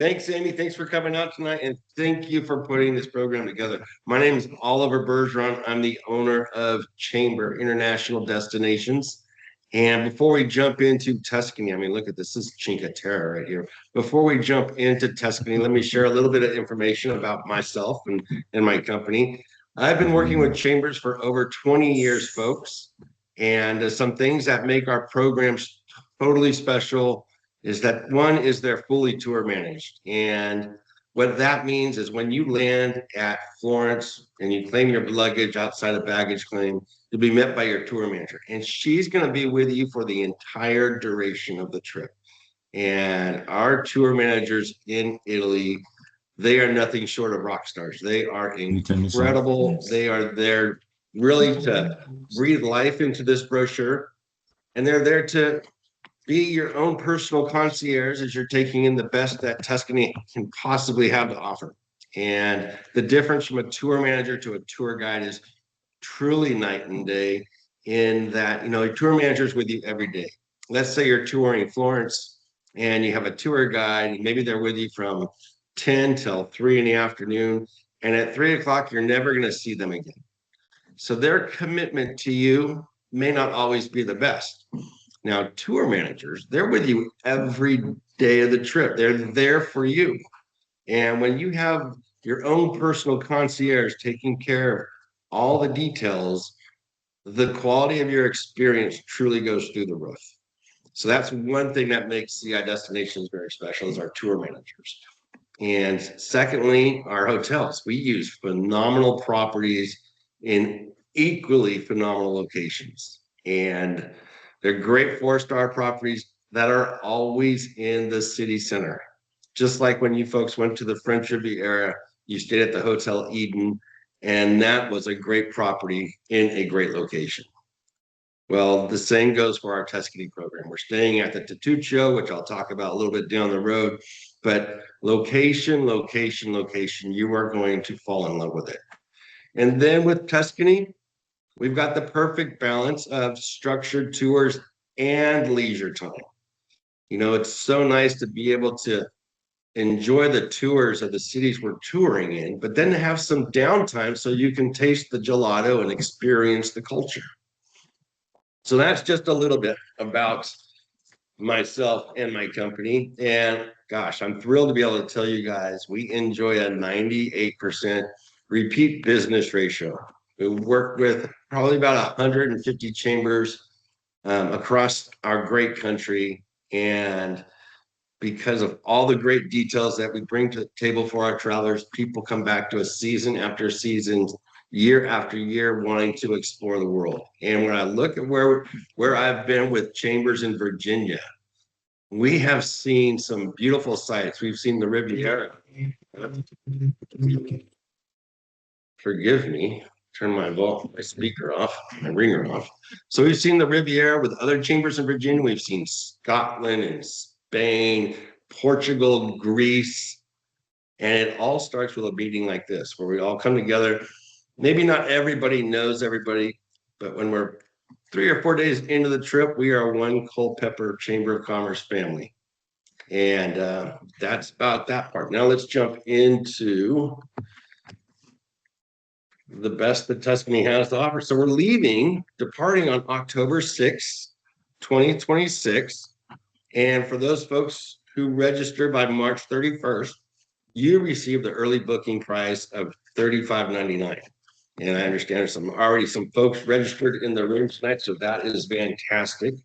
Thanks, Amy. Thanks for coming out tonight, and thank you for putting this program together. My name is Oliver Bergeron. I'm the owner of Chamber International Destinations. And before we jump into Tuscany, I mean, look at this. This is Cinque Terre right here. Before we jump into Tuscany, let me share a little bit of information about myself and my company. I've been working with Chambers for over 20 years, folks. And some things that make our programs totally special is that one is they're fully tour managed. And what that means is when you land at Florence and you claim your luggage outside of baggage claim, you'll be met by your tour manager. And she's going to be with you for the entire duration of the trip. And our tour managers in Italy, they are nothing short of rock stars. They are incredible. They are there really to breathe life into this brochure. And they're there to be your own personal concierge as you're taking in the best that Tuscany can possibly have to offer. And the difference from a tour manager to a tour guide is truly night and day in that, a tour manager is with you every day. Let's say you're touring Florence and you have a tour guide, and maybe they're with you from 10 till 3 in the afternoon. And at 3 o'clock, you're never going to see them again. So their commitment to you may not always be the best. Now, tour managers, they're with you every day of the trip. They're there for you. And when you have your own personal concierge taking care of all the details, the quality of your experience truly goes through the roof. So that's one thing that makes CI Destinations very special is our tour managers. And secondly, our hotels. We use phenomenal properties in equally phenomenal locations. And they're great 4-star properties that are always in the city center. Just like when you folks went to the French Riviera, you stayed at the Hotel Eden, and that was a great property in a great location. Well, the same goes for our Tuscany program. We're staying at the Tatuccio, which I'll talk about a little bit down the road, but location, location, location, you are going to fall in love with it. And then with Tuscany, we've got the perfect balance of structured tours and leisure time. It's so nice to be able to enjoy the tours of the cities we're touring in, but then to have some downtime so you can taste the gelato and experience the culture. So that's just a little bit about myself and my company. And gosh, I'm thrilled to be able to tell you guys we enjoy a 98% repeat business ratio. We work with probably about 150 chambers across our great country. And because of all the great details that we bring to the table for our travelers, people come back to us season after season, year after year, wanting to explore the world. And when I look at where I've been with chambers in Virginia, we have seen some beautiful sights. We've seen the Riviera. Forgive me. Turn my speaker off, my ringer off. So we've seen the Riviera with other chambers in Virginia. We've seen Scotland and Spain, Portugal, Greece. And it all starts with a meeting like this, where we all come together. Maybe not everybody knows everybody, but when we're 3 or 4 days into the trip, we are one Culpeper Chamber of Commerce family. And that's about that part. Now let's jump into the best that Tuscany has to offer. So we're departing on October 6th, 2026. And for those folks who register by March 31st, you receive the early booking price of $35.99. And I understand there's already some folks registered in the room tonight, so that is fantastic.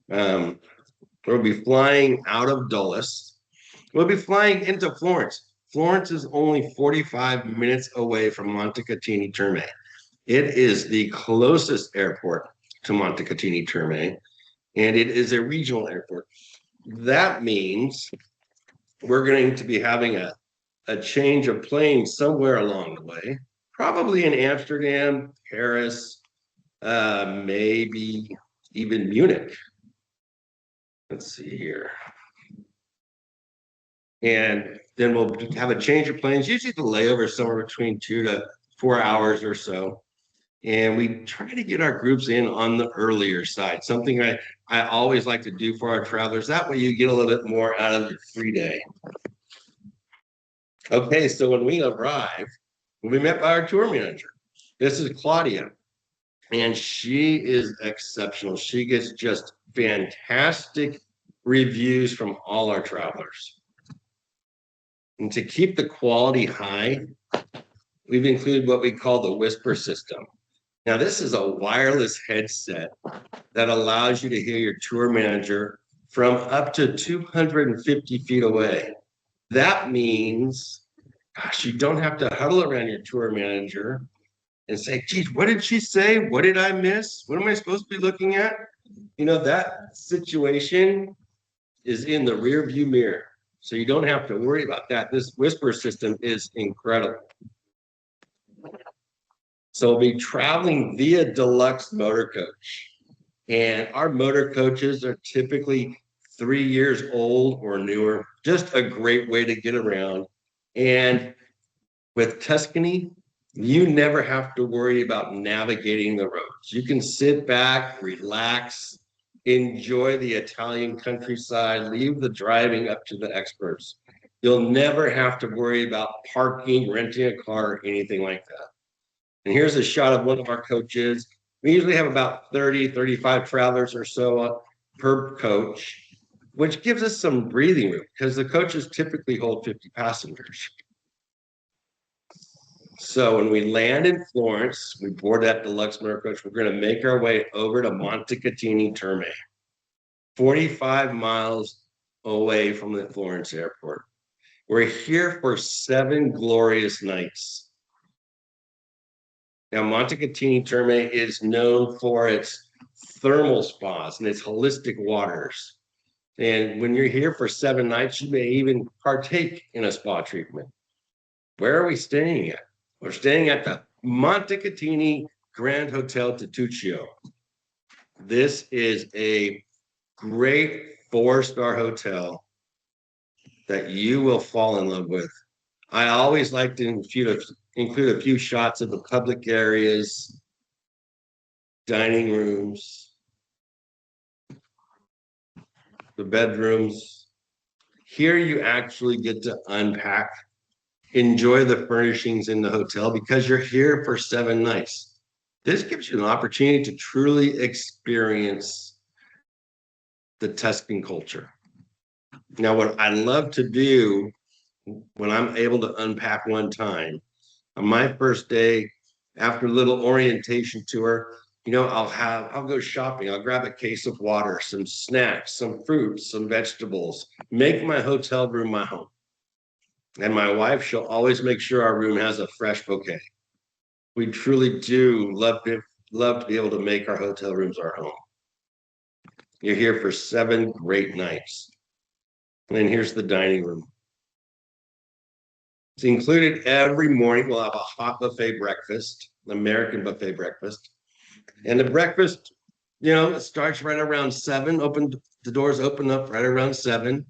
We'll be flying out of Dulles. We'll be flying into Florence. Florence is only 45 minutes away from Montecatini Terme. It is the closest airport to Montecatini Terme, and it is a regional airport. That means we're going to be having a change of planes somewhere along the way, probably in Amsterdam, Paris, maybe even Munich. Let's see here. And then we'll have a change of planes. Usually the layover is somewhere between 2 to 4 hours or so. And we try to get our groups in on the earlier side, something I always like to do for our travelers. That way you get a little bit more out of your free day. Okay, so when we arrived, we met by our tour manager. This is Claudia, and she is exceptional. She gets just fantastic reviews from all our travelers. And to keep the quality high, we've included what we call the Whisper system. Now, this is a wireless headset that allows you to hear your tour manager from up to 250 feet away. That means, gosh, you don't have to huddle around your tour manager and say, geez, what did she say? What did I miss? What am I supposed to be looking at? That situation is in the rear view mirror. So you don't have to worry about that. This Whisper system is incredible. So we'll be traveling via deluxe motor coach. And our motor coaches are typically 3 years old or newer. Just a great way to get around. And with Tuscany, you never have to worry about navigating the roads. You can sit back, relax, enjoy the Italian countryside, leave the driving up to the experts. You'll never have to worry about parking, renting a car, or anything like that. And here's a shot of one of our coaches. We usually have about 30, 35 travelers or so per coach, which gives us some breathing room because the coaches typically hold 50 passengers. So when we land in Florence, we board that deluxe motor coach. We're going to make our way over to Montecatini Terme, 45 miles away from the Florence airport. We're here for 7 glorious nights. Now, Montecatini Terme is known for its thermal spas and its holistic waters. And when you're here for 7 nights, you may even partake in a spa treatment. Where are we staying at? We're staying at the Montecatini Grand Hotel Tituccio. This is a great 4-star hotel that you will fall in love with. I always like to include a few shots of the public areas, dining rooms, the bedrooms. Here you actually get to unpack, enjoy the furnishings in the hotel because you're here for 7 nights. This gives you an opportunity to truly experience the Tuscan culture. Now, what I love to do when I'm able to unpack one time, on my first day, after a little orientation tour, I'll go shopping. I'll grab a case of water, some snacks, some fruits, some vegetables, make my hotel room my home. And my wife, she'll always make sure our room has a fresh bouquet. We truly do love to be able to make our hotel rooms our home. You're here for 7 great nights. And then here's the dining room. It's included every morning. We'll have a hot buffet breakfast, American buffet breakfast. And the breakfast, it starts right around 7. The doors open up right around 7.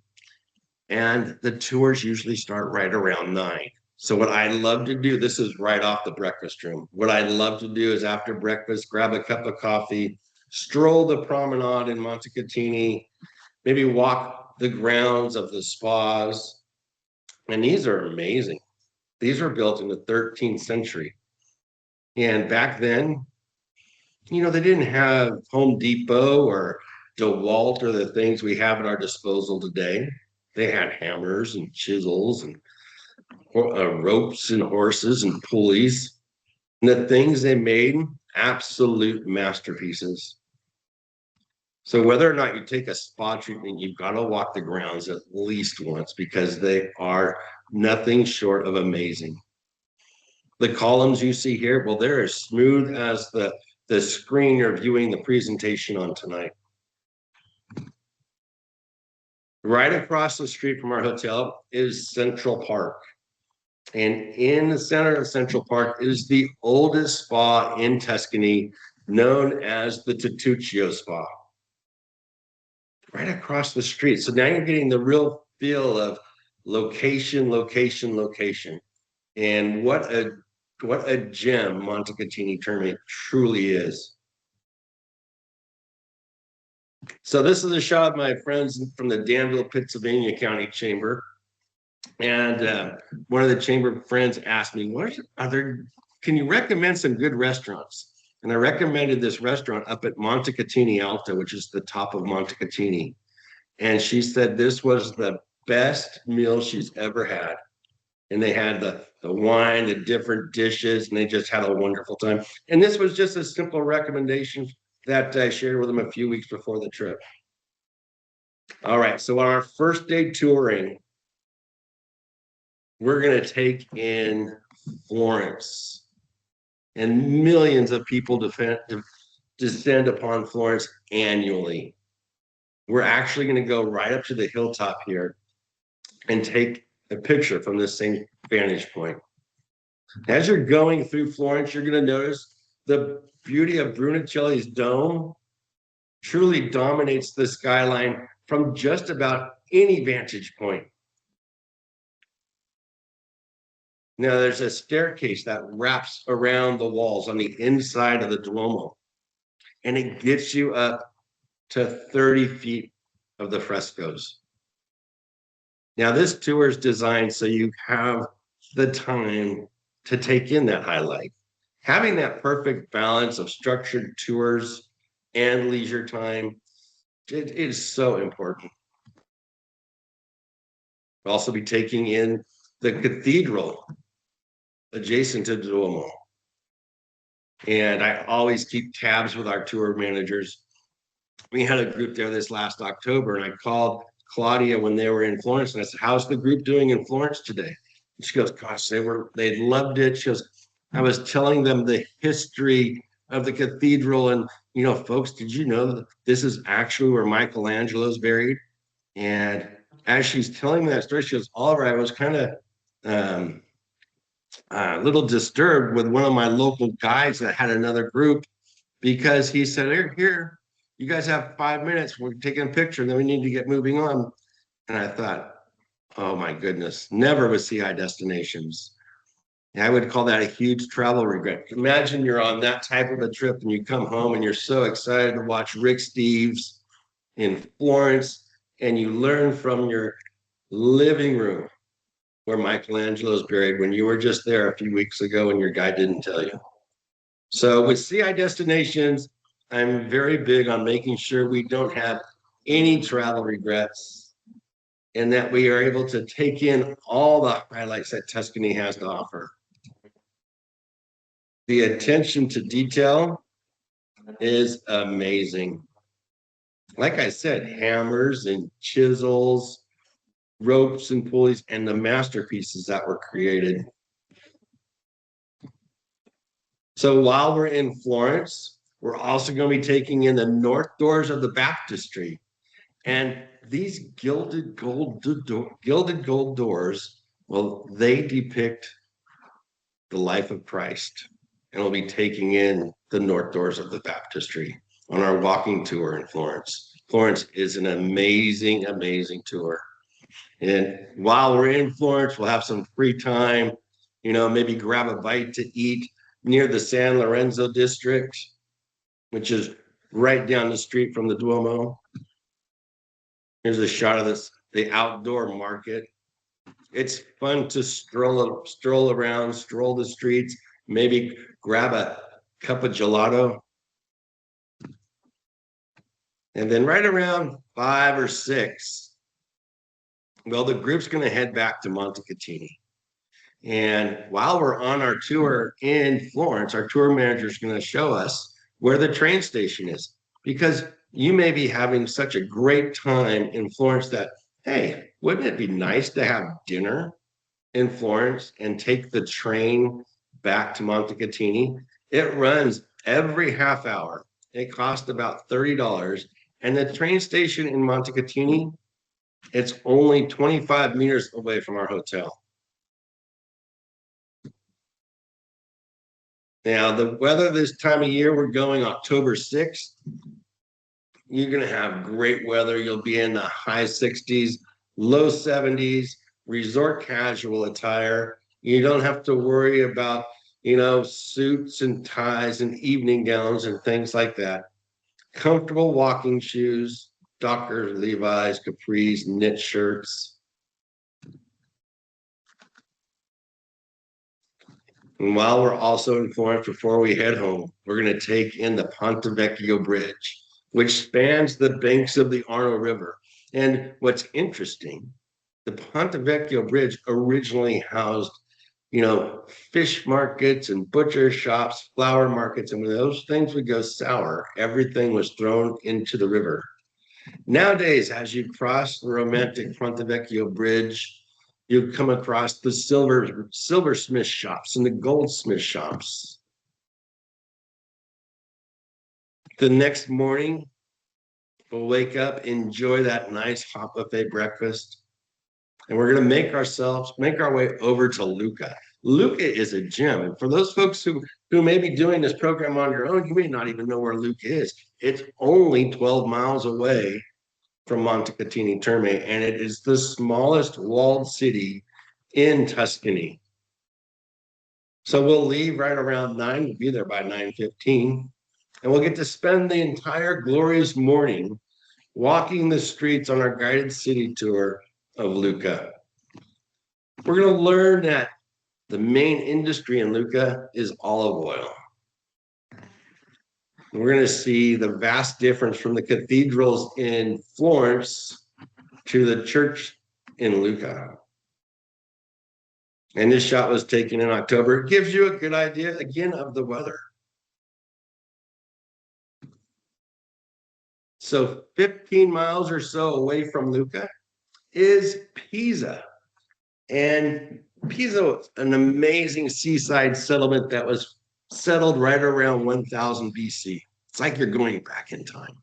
And the tours usually start right around 9. So what I love to do, this is right off the breakfast room. What I love to do is after breakfast, grab a cup of coffee, stroll the promenade in Montecatini, maybe walk the grounds of the spas. And these are amazing. These were built in the 13th century. And back then, they didn't have Home Depot or DeWalt or the things we have at our disposal today. They had hammers and chisels and ropes and horses and pulleys. And the things they made, absolute masterpieces. So whether or not you take a spa treatment, you've got to walk the grounds at least once because they are nothing short of amazing. The columns you see here, well, they're as smooth as the screen you're viewing the presentation on tonight. Right across the street from our hotel is Central Park. And in the center of Central Park is the oldest spa in Tuscany, known as the Tituccio Spa. Right across the street. So now you're getting the real feel of location, location, location. And what a gem Montecatini Terme truly is. So this is a shot of my friends from the Danville, Pennsylvania County Chamber. And one of the chamber friends asked me, "What are there? Can you recommend some good restaurants?" And I recommended this restaurant up at Montecatini Alta, which is the top of Montecatini. And she said this was the best meal she's ever had. And they had the wine, the different dishes, and they just had a wonderful time. And this was just a simple recommendation that I shared with them a few weeks before the trip. All right, so on our first day touring, we're going to take in Florence, and millions of people descend upon Florence annually. We're actually going to go right up to the hilltop here and take a picture from this same vantage point. As you're going through Florence, you're going to notice the beauty of Brunicelli's dome truly dominates the skyline from just about any vantage point. Now, there's a staircase that wraps around the walls on the inside of the Duomo, and it gets you up to 30 feet of the frescoes. Now, this tour is designed so you have the time to take in that highlight. Having that perfect balance of structured tours and leisure time, it is so important. We'll also be taking in the cathedral adjacent to the Duomo. And I always keep tabs with our tour managers. We had a group there this last October, and I called Claudia when they were in Florence, and I said, "How's the group doing in Florence today?" And she goes, "Gosh, they loved it." She goes, "I was telling them the history of the cathedral, and folks, did you know that this is actually where Michelangelo's buried?" And as she's telling me that story, she goes, "Oliver, I was kind of um, a little disturbed with one of my local guides that had another group because he said, here, you guys have 5 minutes. We're taking a picture, and then we need to get moving on." And I thought, oh my goodness, never with CI destinations. And I would call that a huge travel regret. Imagine you're on that type of a trip and you come home and you're so excited to watch Rick Steves in Florence, and you learn from your living room where Michelangelo's buried when you were just there a few weeks ago and your guide didn't tell you. So with CI destinations, I'm very big on making sure we don't have any travel regrets and that we are able to take in all the highlights that Tuscany has to offer. The attention to detail is amazing. Like I said, hammers and chisels, ropes and pulleys, and the masterpieces that were created. So while we're in Florence, we're also going to be taking in the north doors of the baptistry. And these gilded gold doors, well, they depict the life of Christ. And we'll be taking in the north doors of the baptistry on our walking tour in Florence. Florence is an amazing, amazing tour. And while we're in Florence, we'll have some free time, maybe grab a bite to eat near the San Lorenzo district, which is right down the street from the Duomo. Here's a shot of the outdoor market. It's fun to stroll around, stroll the streets, maybe grab a cup of gelato. And then right around 5 or 6, well, the group's going to head back to Montecatini. And while we're on our tour in Florence, our tour manager is going to show us where the train station is, because you may be having such a great time in Florence that, hey, wouldn't it be nice to have dinner in Florence and take the train back to Montecatini? It runs every half hour. It costs about $30. And the train station in Montecatini, it's only 25 meters away from our hotel. Now, the weather this time of year, we're going October 6th. You're going to have great weather. You'll be in the high 60s, low 70s, resort casual attire. You don't have to worry about, suits and ties and evening gowns and things like that. Comfortable walking shoes, Dockers, Levi's, Capri's, knit shirts. And while we're also in Florence, before we head home, we're going to take in the Ponte Vecchio Bridge, which spans the banks of the Arno River. And what's interesting, the Ponte Vecchio Bridge originally housed, fish markets and butcher shops, flower markets. And when those things would go sour, everything was thrown into the river. Nowadays, as you cross the romantic Ponte Vecchio Bridge, you come across the silversmith shops and the goldsmith shops. The next morning, we'll wake up, enjoy that nice hot buffet breakfast, and we're going to make our way over to Lucca. Lucca is a gem. And for those folks who may be doing this program on your own, you may not even know where Lucca is. It's only 12 miles away from Montecatini Terme, and it is the smallest walled city in Tuscany. So we'll leave right around 9. We'll be there by 9:15, and we'll get to spend the entire glorious morning walking the streets on our guided city tour of Lucca. We're going to learn that the main industry in Lucca is olive oil. We're going to see the vast difference from the cathedrals in Florence to the church in Lucca. And this shot was taken in October. It gives you a good idea, again, of the weather. So 15 miles or so away from Lucca is Pisa. And Pisa was an amazing seaside settlement that was settled right around 1000 BC. It's like you're going back in time.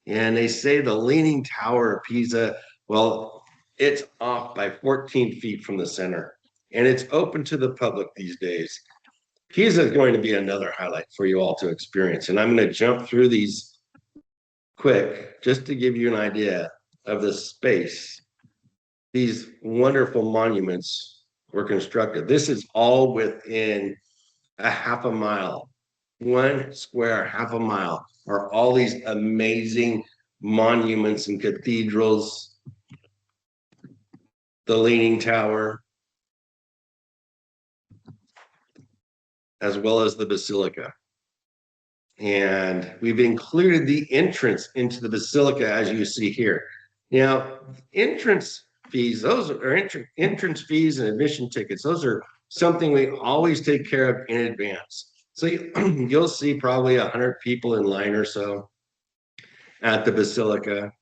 And they say the Leaning Tower of Pisa, well, it's off by 14 feet from the center, and it's open to the public these days. Pisa is going to be another highlight for you all to experience. And I'm going to jump through these quick just to give you an idea of the space. These wonderful monuments were constructed. This is all within a half a mile, 1 square half a mile, are all these amazing monuments and cathedrals, the Leaning Tower, as well as the Basilica. And we've included the entrance into the Basilica, as you see here. Now, entrance fees, those are entrance fees and admission tickets. Those are something we always take care of in advance. So you'll see probably 100 people in line or so at the Basilica.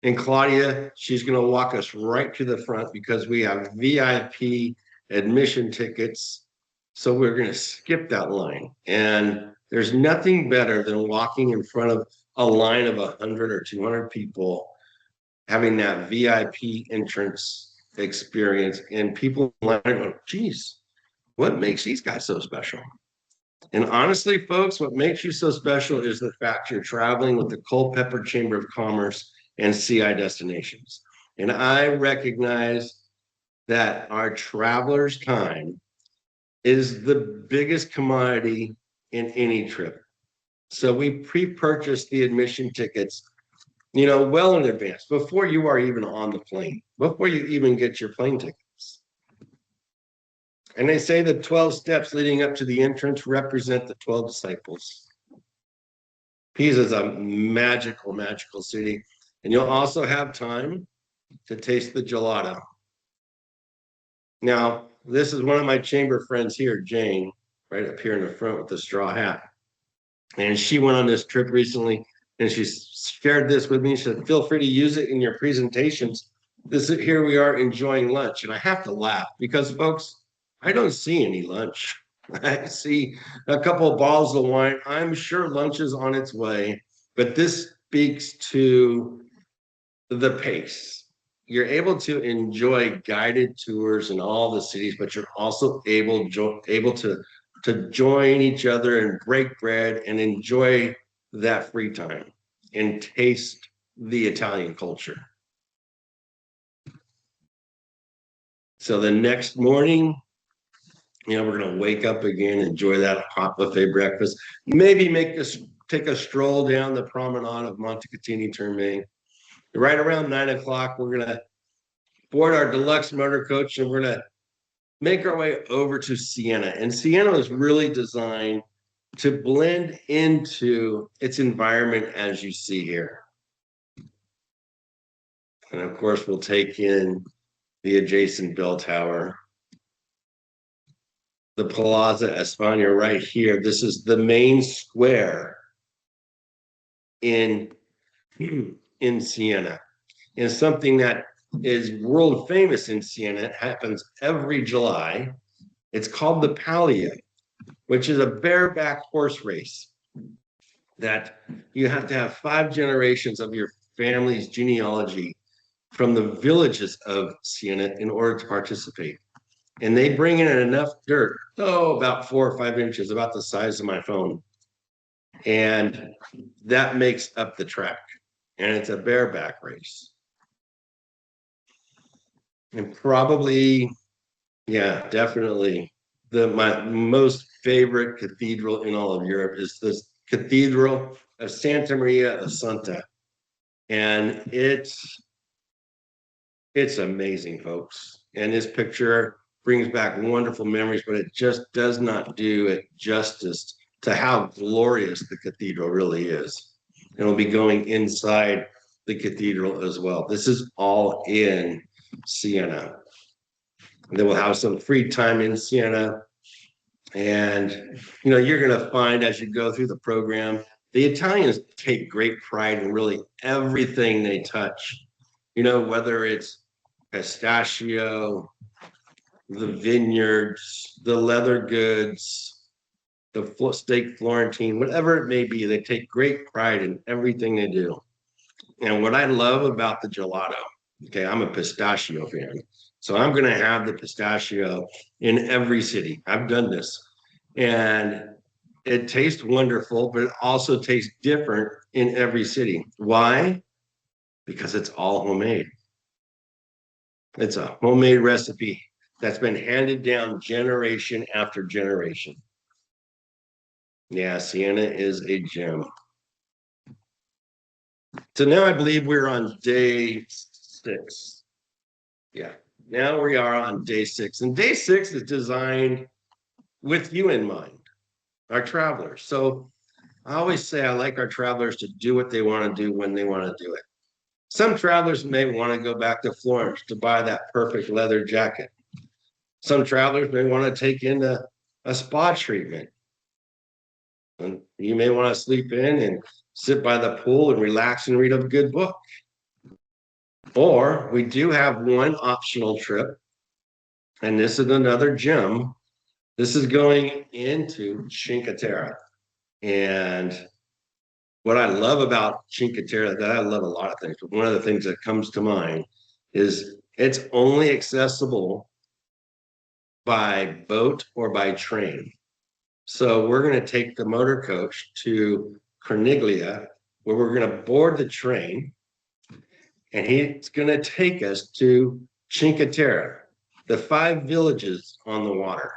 And Claudia, she's going to walk us right to the front because we have VIP admission tickets. So we're going to skip that line. And there's nothing better than walking in front of a line of 100 or 200 people, having that VIP entrance experience, and people go, geez, what makes these guys so special? And honestly, folks, what makes you so special is the fact you're traveling with the Culpeper Chamber of Commerce and CI Destinations. And I recognize that our traveler's time is the biggest commodity in any trip. So we pre-purchase the admission tickets, well in advance, before you are even on the plane, before you even get your plane tickets. And they say the 12 steps leading up to the entrance represent the 12 disciples. Pisa is a magical, magical city. And you'll also have time to taste the gelato. Now, this is one of my chamber friends here, Jane, right up here in the front with the straw hat. And she went on this trip recently, and she shared this with me. She said, feel free to use it in your presentations. Here we are enjoying lunch. And I have to laugh because, folks, I don't see any lunch. I see a couple of bottles of wine. I'm sure lunch is on its way, but this speaks to the pace. You're able to enjoy guided tours in all the cities, but you're also able to join each other and break bread and enjoy that free time and taste the Italian culture. So the next morning, we're going to wake up again, enjoy that hot buffet breakfast, maybe take a stroll down the promenade of Montecatini Terme. Right around 9 o'clock, we're going to board our deluxe motor coach, and we're going to make our way over to Siena. And Siena is really designed to blend into its environment as you see here. And of course, we'll take in the adjacent bell tower, the Plaza España right here. This is the main square in Siena. And something that is world famous in Siena. It happens every July. It's called the Palio, which is a bareback horse race that you have to have 5 generations of your family's genealogy from the villages of Siena in order to participate. And they bring in enough dirt, about 4 or 5 inches, about the size of my phone. And that makes up the track. And it's a bareback race. And probably, yeah, definitely my most favorite cathedral in all of Europe is this Cathedral of Santa Maria Assunta. And it's amazing, folks. And this picture brings back wonderful memories, but it just does not do it justice to how glorious the cathedral really is. And we'll be going inside the cathedral as well. This is all in Siena. And then we'll have some free time in Siena. And, you're going to find as you go through the program, the Italians take great pride in really everything they touch, whether it's pistachio, the vineyards, the leather goods, the steak Florentine, whatever it may be, they take great pride in everything they do. And what I love about the gelato, okay, I'm a pistachio fan. So I'm going to have the pistachio in every city. I've done this. And it tastes wonderful, but it also tastes different in every city. Why? Because it's all homemade. It's a homemade recipe that's been handed down generation after generation. Yeah, Siena is a gem. So now I believe we're on day 6. Yeah, now we are on day 6. And day 6 is designed with you in mind, our travelers. So I always say I like our travelers to do what they want to do when they want to do it. Some travelers may want to go back to Florence to buy that perfect leather jacket. Some travelers may want to take in a spa treatment. And you may want to sleep in and sit by the pool and relax and read a good book. Or we do have one optional trip, and this is another gem. This is going into Cinque Terre. And what I love about Cinque Terre, that I love a lot of things, but one of the things that comes to mind is it's only accessible by boat or by train. So we're going to take the motor coach to Corniglia, where we're going to board the train, and he's going to take us to Cinque Terre, the 5 villages on the water.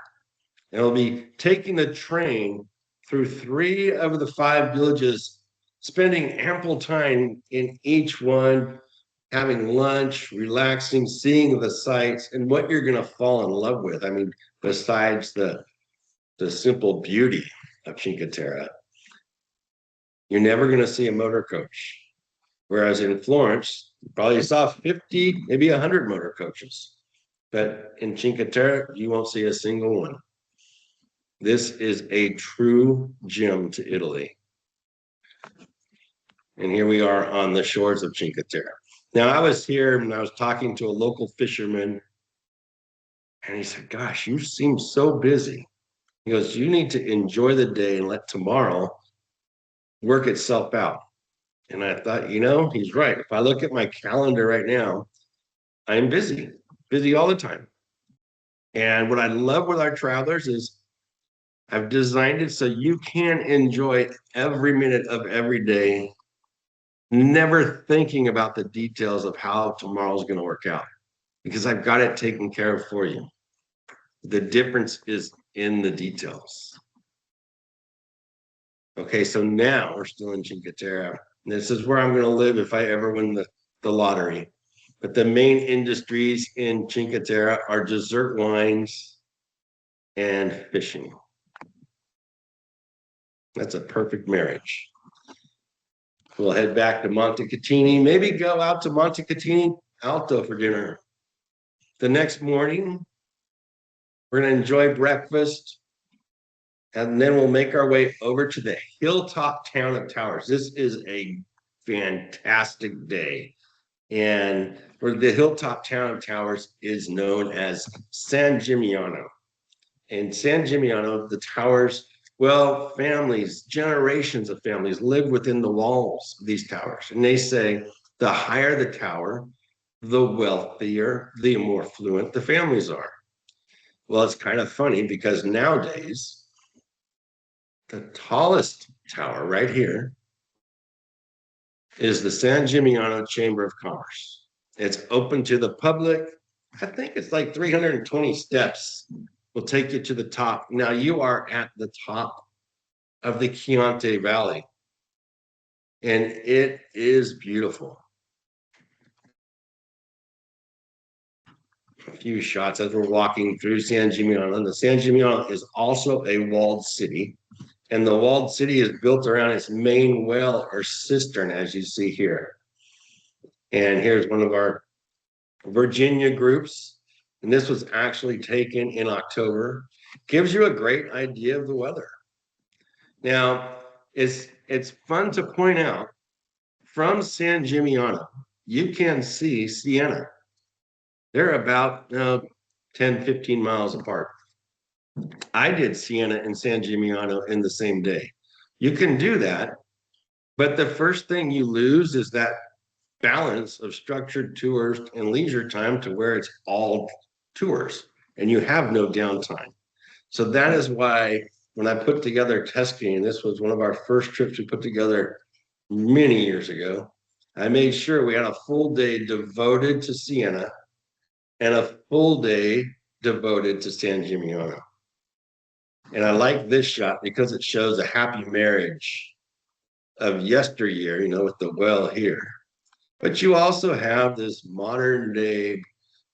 And we'll be taking the train through 3 of the 5 villages, spending ample time in each one, having lunch, relaxing, seeing the sights, and what you're going to fall in love with. I mean, besides the simple beauty of Cinque Terre, you're never going to see a motor coach. Whereas in Florence, you probably saw 50, maybe 100 motor coaches. But in Cinque Terre, you won't see a single one. This is a true gem to Italy. And here we are on the shores of Cinque Terre. Now, I was here and I was talking to a local fisherman, and he said, "Gosh, you seem so busy." He goes, "You need to enjoy the day and let tomorrow work itself out." And I thought, he's right. If I look at my calendar right now, I'm busy all the time. And what I love with our travelers is I've designed it so you can enjoy every minute of every day, never thinking about the details of how tomorrow's going to work out, because I've got it taken care of for you. The difference is in the details. Okay, so now we're still in Cinque Terre. This is where I'm going to live if I ever win the lottery. But the main industries in Cinque Terre are dessert wines, and fishing. That's a perfect marriage. We'll head back to Montecatini, maybe go out to Montecatini Alto for dinner. The next morning, we're going to enjoy breakfast, and then we'll make our way over to the hilltop town of Towers. This is a fantastic day. And for the hilltop town of Towers is known as San Gimignano. And San Gimignano, the towers, well, families, generations of families live within the walls of these towers. And they say the higher the tower, the wealthier, the more affluent the families are. Well, it's kind of funny because nowadays, the tallest tower right here is the San Gimignano Chamber of Commerce. It's open to the public. I think it's like 320 steps will take you to the top. Now you are at the top of the Chianti Valley, and it is beautiful. A few shots as we're walking through San Gimignano. And the San Gimignano is also a walled city, and the walled city is built around its main well or cistern, as you see here. And here's one of our Virginia groups, and this was actually taken in October. Gives you a great idea of the weather. Now, it's fun to point out from San Gimignano, you can see Siena. They're about 10, 15 miles apart. I did Siena and San Gimignano in the same day. You can do that, but the first thing you lose is that balance of structured tours and leisure time to where it's all tours and you have no downtime. So that is why when I put together Tuscany, and this was one of our first trips we put together many years ago, I made sure we had a full day devoted to Siena and a full day devoted to San Gimignano. And I like this shot because it shows a happy marriage of yesteryear, with the well here. But you also have this modern day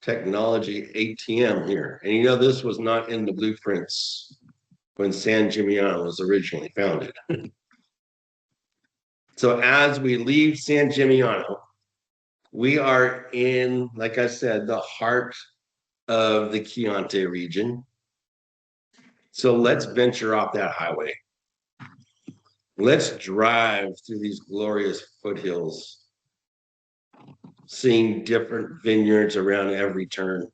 technology ATM here. And this was not in the blueprints when San Gimignano was originally founded. So as we leave San Gimignano, we are in, like I said, the heart of the Chianti region. So let's venture off that highway. Let's drive through these glorious foothills, seeing different vineyards around every turn.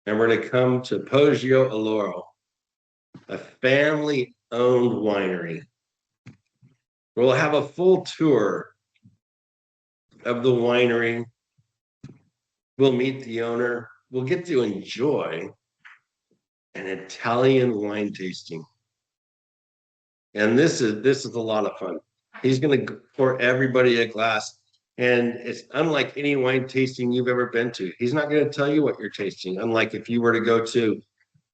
And we're going to come to Poggio Alloro, a family-owned winery. We'll have a full tour of the winery. We'll meet the owner. We'll get to enjoy an Italian wine tasting. And this is a lot of fun. He's going to pour everybody a glass. And it's unlike any wine tasting you've ever been to. He's not going to tell you what you're tasting. Unlike if you were to go to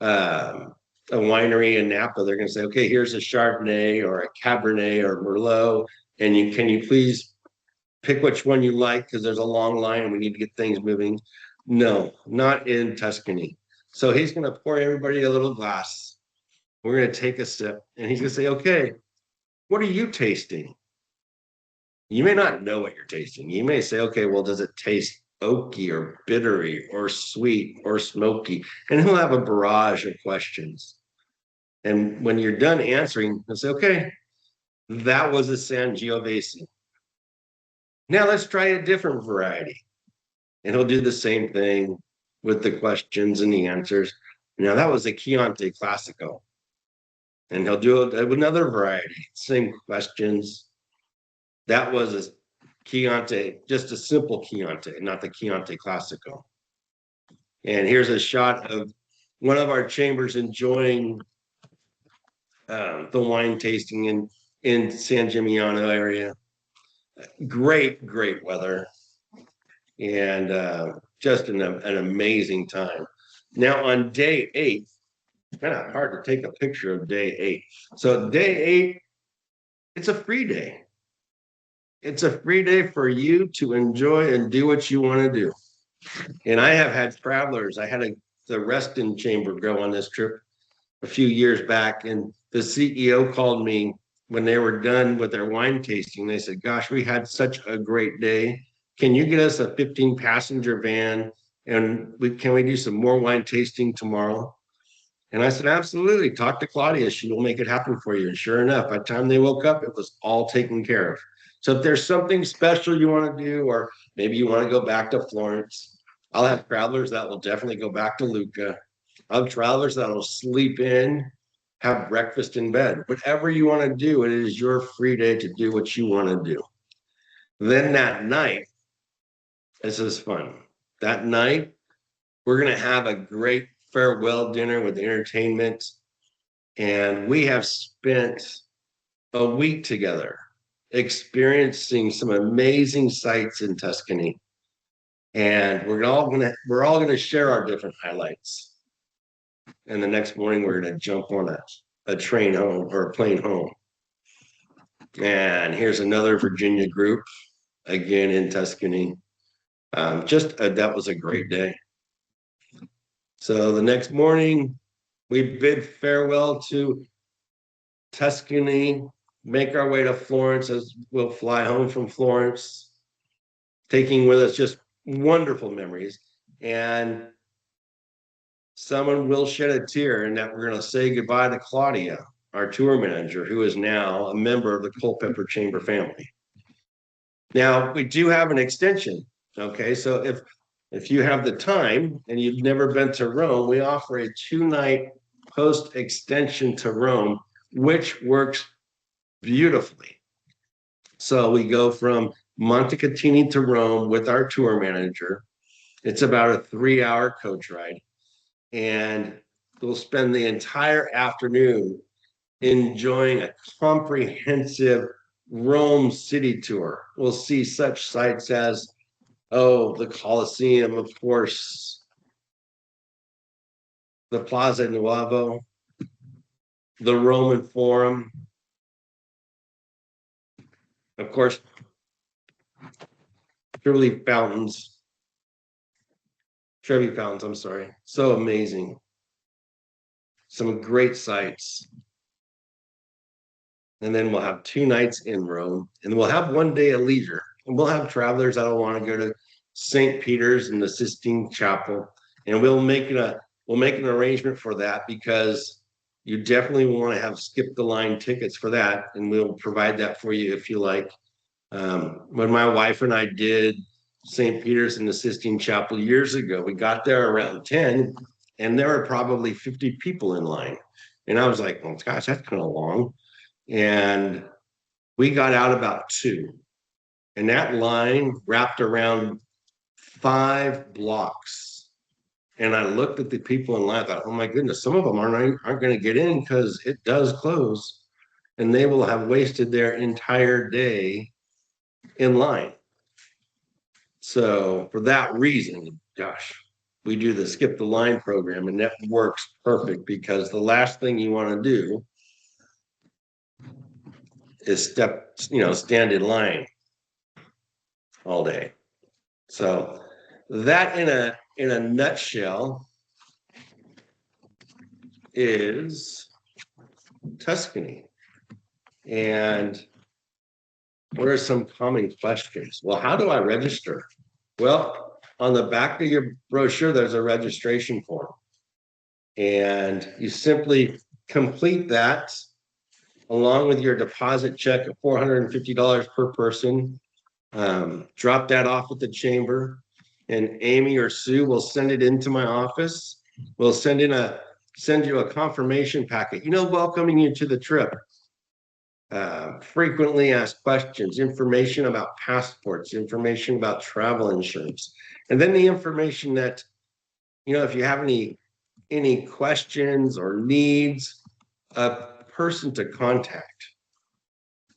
a winery in Napa, they're going to say, okay, here's a Chardonnay or a Cabernet or Merlot. And can you please pick which one you like because there's a long line and we need to get things moving. No, not in Tuscany. So he's going to pour everybody a little glass. We're going to take a sip and he's going to say, okay, what are you tasting? You may not know what you're tasting. You may say, okay, well, does it taste oaky or bittery or sweet or smoky? And he'll have a barrage of questions. And when you're done answering, he'll say, okay, that was a Sangiovese. Now let's try a different variety. And he'll do the same thing with the questions and the answers. Now that was a Chianti Classico. And he'll do another variety, same questions. That was a Chianti, just a simple Chianti, not the Chianti Classico. And here's a shot of one of our chambers enjoying the wine tasting in San Gimignano area. Great weather. And just an amazing time. Now on day 8, kind of hard to take a picture of day 8. So day 8, it's a free day. It's a free day for you to enjoy and do what you want to do. And I have had travelers. I had the Reston Chamber go on this trip a few years back, and the CEO called me when they were done with their wine tasting. They said, "Gosh, we had such a great day. Can you get us a 15 passenger van and can we do some more wine tasting tomorrow?" And I said, "Absolutely. Talk to Claudia. She will make it happen for you." And sure enough, by the time they woke up, it was all taken care of. So if there's something special you want to do, or maybe you want to go back to Florence, I'll have travelers that will definitely go back to Lucca. I'll have travelers that will sleep in, have breakfast in bed. Whatever you want to do, it is your free day to do what you want to do. Then that night, this is fun. That night, we're going to have a great farewell dinner with entertainment. And we have spent a week together experiencing some amazing sights in Tuscany. And we're all gonna share our different highlights. And the next morning we're gonna jump on a train home or a plane home. And here's another Virginia group, again in Tuscany. That was a great day. So the next morning, we bid farewell to Tuscany, make our way to Florence as we'll fly home from Florence, taking with us just wonderful memories. And someone will shed a tear in that we're going to say goodbye to Claudia, our tour manager, who is now a member of the Culpeper Chamber family. Now, we do have an extension. Okay, so if you have the time and you've never been to Rome, we offer a 2-night post extension to Rome, which works beautifully. So we go from Montecatini to Rome with our tour manager. It's about a 3-hour coach ride. And we'll spend the entire afternoon enjoying a comprehensive Rome city tour. We'll see such sites as, the Colosseum, of course, the Plaza Nuovo, the Roman Forum, of course, Trevi Fountains, I'm sorry. So amazing. Some great sights. And then we'll have 2 nights in Rome, and we'll have 1 day of leisure. And we'll have travelers that'll want to go to St. Peter's and the Sistine Chapel. And we'll make an arrangement for that, because you definitely want to have skip the line tickets for that. And we'll provide that for you if you like. When my wife and I did St. Peter's and the Sistine Chapel years ago, we got there around 10, and there were probably 50 people in line. And I was like, "Oh gosh, that's kind of long." And we got out about 2. And that line wrapped around 5 blocks. And I looked at the people in line, I thought, "Oh my goodness, some of them aren't going to get in because it does close." And they will have wasted their entire day in line. So for that reason, gosh, we do the skip the line program, and that works perfect, because the last thing you want to do is stand in line all day. So that in a nutshell is Tuscany. And what are some common questions? Well, how do I register? Well, on the back of your brochure, there's a registration form. And you simply complete that along with your deposit check of $450 per person. Drop that off at the chamber, and Amy or Sue will send it into my office. We'll send you a confirmation packet, welcoming you to the trip. Frequently asked questions, information about passports, information about travel insurance, and then the information that, if you have any questions or needs, a person to contact.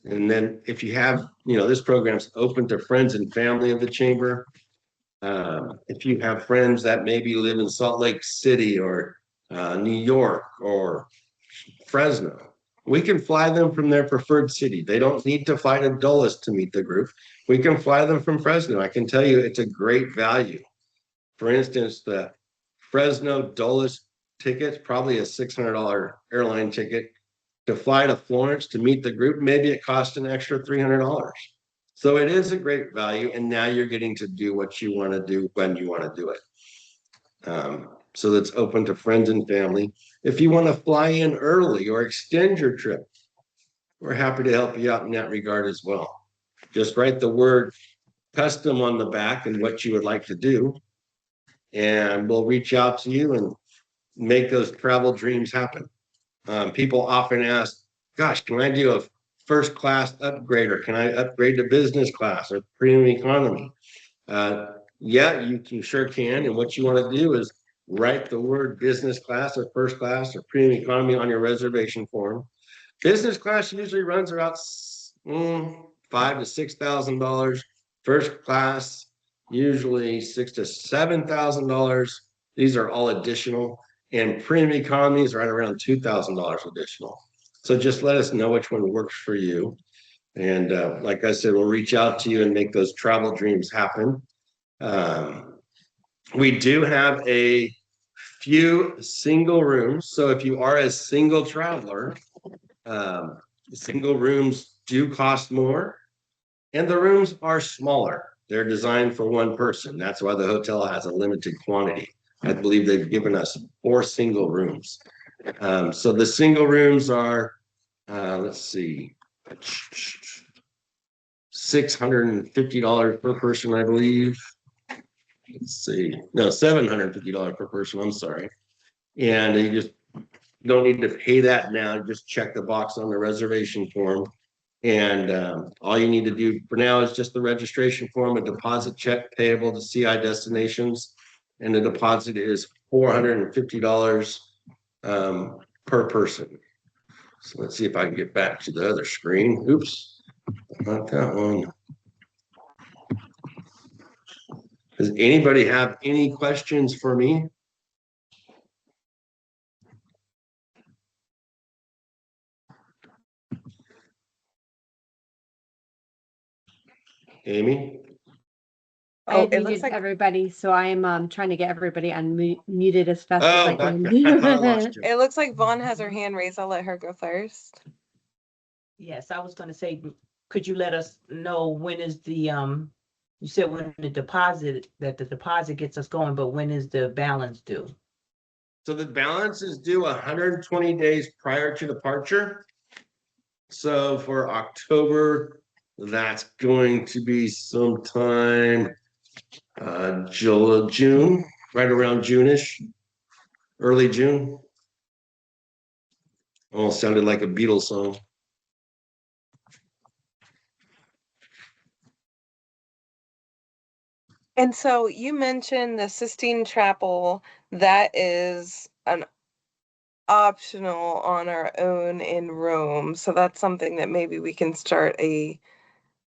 And then if you have, this program's open to friends and family of the chamber. If you have friends that maybe live in Salt Lake City or New York or Fresno, we can fly them from their preferred city. They don't need to fly to Dulles to meet the group. We can fly them from Fresno. I can tell you it's a great value. For instance, the Fresno Dulles tickets, probably a $600 airline ticket to fly to Florence to meet the group. Maybe it cost an extra $300. So it is a great value. And now you're getting to do what you want to do when you want to do it. So that's open to friends and family. If you want to fly in early or extend your trip, we're happy to help you out in that regard as well. Just write the word custom on the back and what you would like to do. And we'll reach out to you and make those travel dreams happen. People often ask, gosh, can I do a first class upgrade, or can I upgrade to business class or premium economy? Yeah, you sure can. And what you want to do is write the word business class or first class or premium economy on your reservation form. Business class usually runs about $5,000 to $6,000. First class usually $6,000 to $7,000. These are all additional, and premium economy is right around $2,000 additional. So just let us know which one works for you. And like I said, we'll reach out to you and make those travel dreams happen. We do have a few single rooms. So if you are a single traveler, single rooms do cost more, and the rooms are smaller. They're designed for one person. That's why the hotel has a limited quantity. I believe they've given us 4 single rooms. So the single rooms are, let's see, $650 per person, I believe. Let's see, no, $750 per person. I'm sorry. And you just don't need to pay that now. Just check the box on the reservation form. And all you need to do for now is just the registration form, a deposit check payable to CI Destinations. And the deposit is $450 per person. So let's see if I can get back to the other screen. Oops, not that one. Does anybody have any questions for me? Amy? I Oh, it muted looks like everybody, so I am trying to get everybody unmuted as fast Oh, as I can. I lost you. it looks like Vaughn has her hand raised. I'll let her go first. Yes, I was gonna say, could you let us know when is the, you said when the deposit gets us going, but when is the balance due? So the balance is due 120 days prior to departure. So for October, that's going to be sometime June, right around June-ish, early June. Almost sounded like a Beatles song. And so you mentioned the Sistine Chapel. That is an optional on our own in Rome. So that's something that maybe we can start a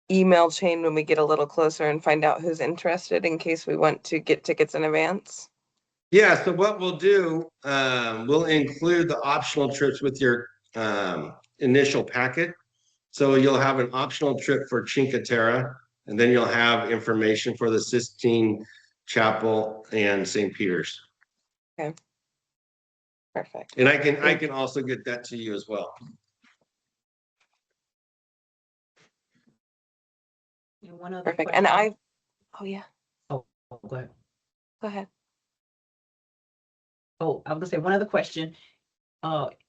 email chain when we get a little closer and find out who's interested in case we want to get tickets in advance. Yeah, so what we'll do, we'll include the optional trips with your initial packet. So you'll have an optional trip for Cinque Terre, and then you'll have information for the Sistine Chapel and St. Peter's. Okay. Perfect. And I can also get that to you as well. And one other Perfect. question. And oh yeah, Oh, go ahead. go ahead. Oh, I was gonna say one other question.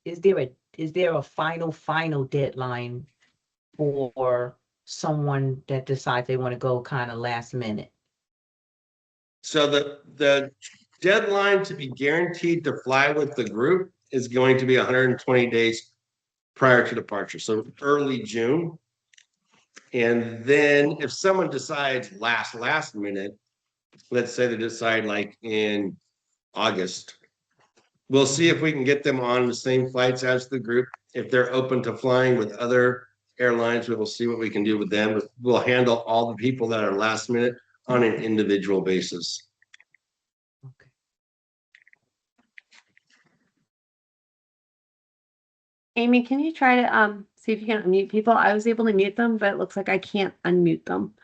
Is there a final deadline for someone that decides they want to go kind of last minute? So the deadline to be guaranteed to fly with the group is going to be 120 days prior to departure. So early June. And then if someone decides last minute, let's say they decide like in August, we'll see if we can get them on the same flights as the group. If they're open to flying with other airlines, we will see what we can do with them. We'll handle all the people that are last minute on an individual basis. Okay. Amy, can you try to see if you can unmute people? I was able to mute them, but it looks like I can't unmute them.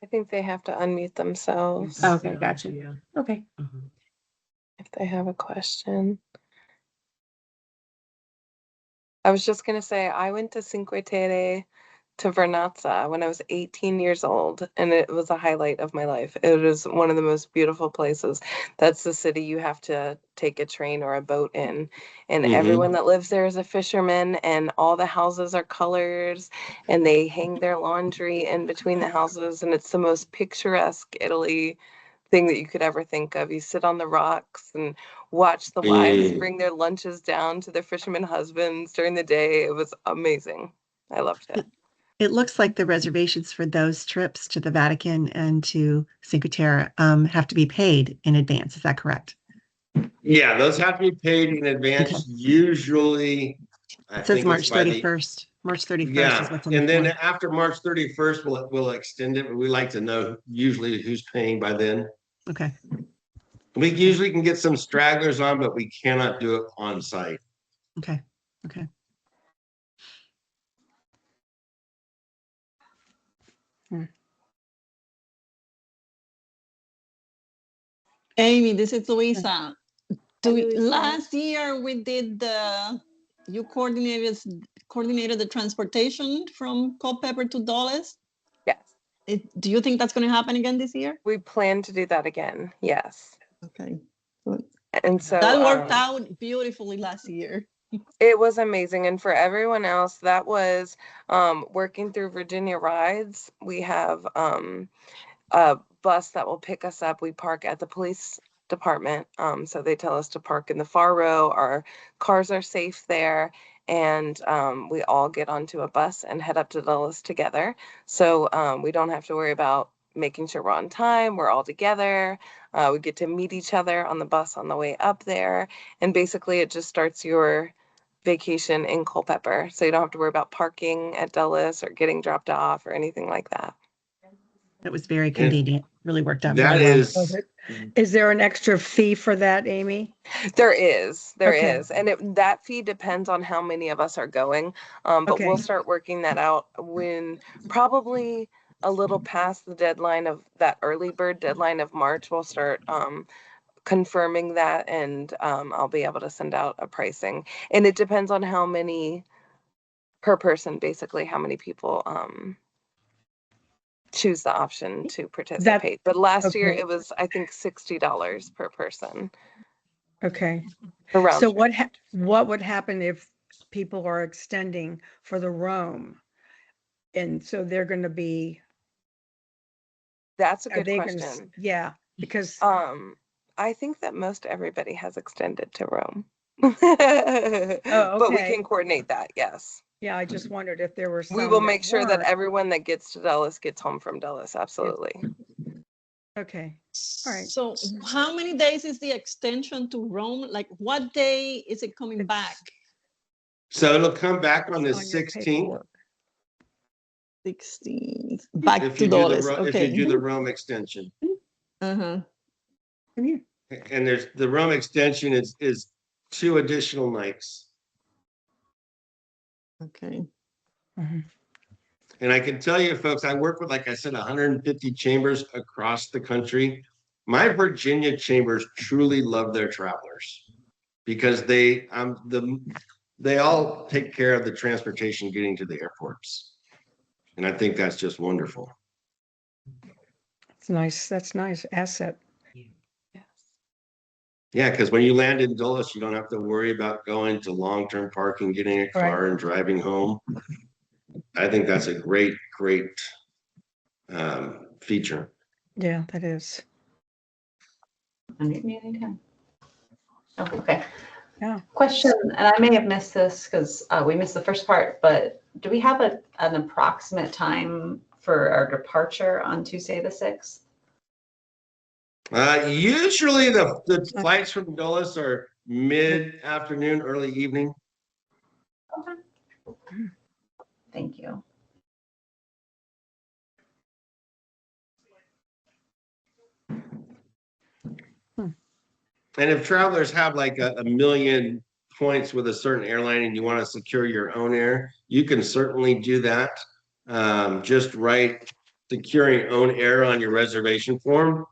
I think they have to unmute themselves. Okay, gotcha. Yeah. Okay. Mhm. if they have a question. I was just gonna say I went to Cinque Terre to Vernazza when I was 18 years old, and it was a highlight of my life. It was one of the most beautiful places. That's the city you have to take a train or a boat in, and everyone that lives there is a fisherman, and all the houses are colors, and they hang their laundry in between the houses, and it's the most picturesque Italy thing that you could ever think of. You sit on the rocks and watch the wives bring their lunches down to their fishermen husbands during the day. It was amazing. I loved it. It looks like the reservations for those trips to the Vatican and to Cinque Terre have to be paid in advance. Is that correct? Yeah, those have to be paid in advance. Okay. Usually, I It says think March it's by the 31st. March 31st is yeah, what's on the and then form. after March 31st, we'll extend it. But we like to know usually who's paying by then. Okay. We usually can get some stragglers on, but we cannot do it on site. Okay. Okay. Amy, this is Luisa. Luisa. Last year we did you coordinated the transportation from Culpeper to Dulles. Yes. Do you think that's going to happen again this year? We plan to do that again. Yes. Okay. And so That worked out beautifully last year. it was amazing. And for everyone else, that was working through Virginia Rides. We have a bus that will pick us up. We park at the police department. So they tell us to park in the far row. Our cars are safe there. And we all get onto a bus and head up to Dulles together. So we don't have to worry about making sure we're on time. We're all together. We get to meet each other on the bus on the way up there. And basically it just starts your vacation in Culpeper. So you don't have to worry about parking at Dulles or getting dropped off or anything like that. It was very convenient. Really worked out That very well. is, Is there an extra fee for that, Amy? There is, Okay. and that fee depends on how many of us are going. But we'll Okay. start working that out when probably a little past the deadline of that early bird deadline of March. We'll start confirming that, and I'll be able to send out a pricing. And it depends on how many per person, basically, how many people choose the option to participate. But last year okay. it was, I think, $60 per person. Okay. Around So what would happen if people are extending for the Rome? And so they're going to be, that's a are good they going to, question. yeah, because I think that most everybody has extended to Rome. oh, But we okay. can coordinate that, yes. Yeah, I just wondered if there were some. We will that make sure that weren't. everyone that gets to Dulles gets home from Dulles, absolutely. Okay. All right. So how many days is the extension to Rome? Like what day is it coming back? so it'll come back on the On your 16th. paperwork. 16th. Back If to you do the Dulles. if Okay. you do the Rome extension. Uh-huh. Come here. And there's the Rome extension is 2 additional nights. Okay. And I can tell you, folks, I work with, like I said, 150 chambers across the country. My Virginia chambers truly love their travelers because they all take care of the transportation getting to the airports. And I think that's just wonderful. It's nice. That's nice asset. Yes. Yeah, because when you land in Dulles, you don't have to worry about going to long-term parking, getting a car and driving home. I think that's a great feature. Yeah, that is. Unmute me anytime. Oh, okay. Yeah. Question, and I may have missed this because we missed the first part, but do we have an approximate time for our departure on Tuesday the 6th? Usually the flights from Dulles are mid-afternoon, early evening. Okay. Thank you. And if travelers have like a million points with a certain airline and you want to secure your own air, you can certainly do that. Just write securing own air on your reservation form.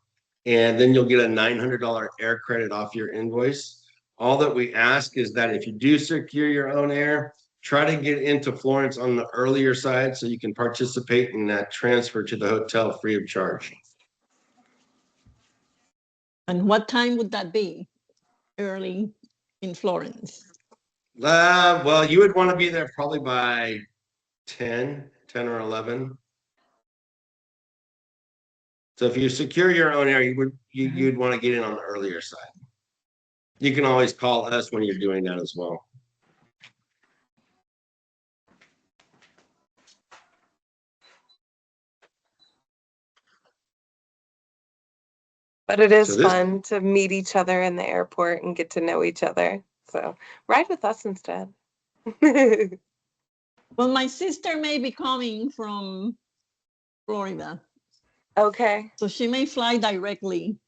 and then you'll get a $900 air credit off your invoice. All that we ask is that if you do secure your own air, try to get into Florence on the earlier side so you can participate in that transfer to the hotel free of charge. And what time would that be? Early in Florence? Well, you would want to be there probably by 10 or 11. So if you secure your own air, you'd want to get in on the earlier side. You can always call us when you're doing that as well. But it is So this- fun to meet each other in the airport and get to know each other. So ride with us instead. Well, my sister may be coming from Florida, Okay. so she may fly directly.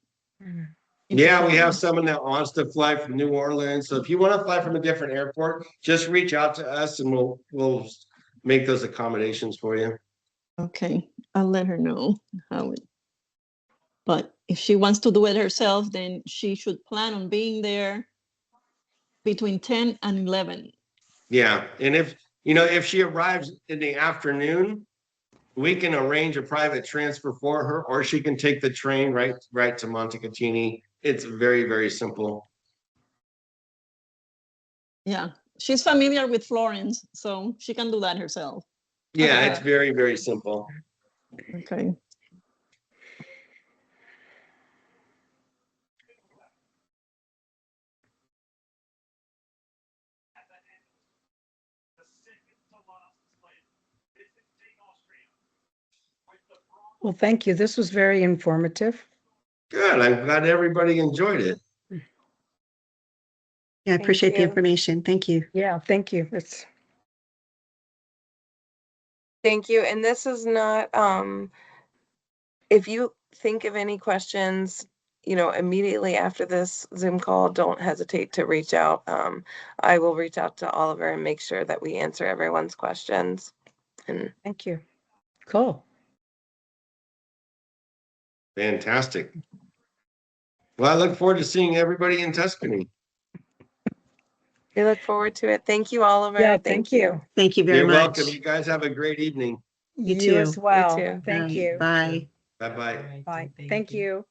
into Yeah, we have Florence. someone that wants to fly from New Orleans. So if you want to fly from a different airport, just reach out to us and we'll make those accommodations for you. Okay, I'll let her know how it. But if she wants to do it herself, then she should plan on being there between 10 and 11. Yeah, and if she arrives in the afternoon, we can arrange a private transfer for her, or she can take the train right to Montecatini. It's very, very simple. Yeah, she's familiar with Florence, so she can do that herself. Yeah, it's very, very simple. Okay. Well, thank you. This was very informative. Good. I'm glad everybody enjoyed it. Yeah, I Thank appreciate the you. information. Thank you. Yeah, thank you. It's Thank you. And this is not, if you think of any questions, immediately after this Zoom call, don't hesitate to reach out. I will reach out to Oliver and make sure that we answer everyone's questions. And thank you. Cool. Fantastic. Well, I look forward to seeing everybody in Tuscany. we look forward to it. Thank you, Oliver. Yeah, thank you. Thank you very You're much. welcome. You guys have a great evening. You You as too. well. too. Thank All right, you. Bye. Bye-bye. All right, Bye. so Thank you.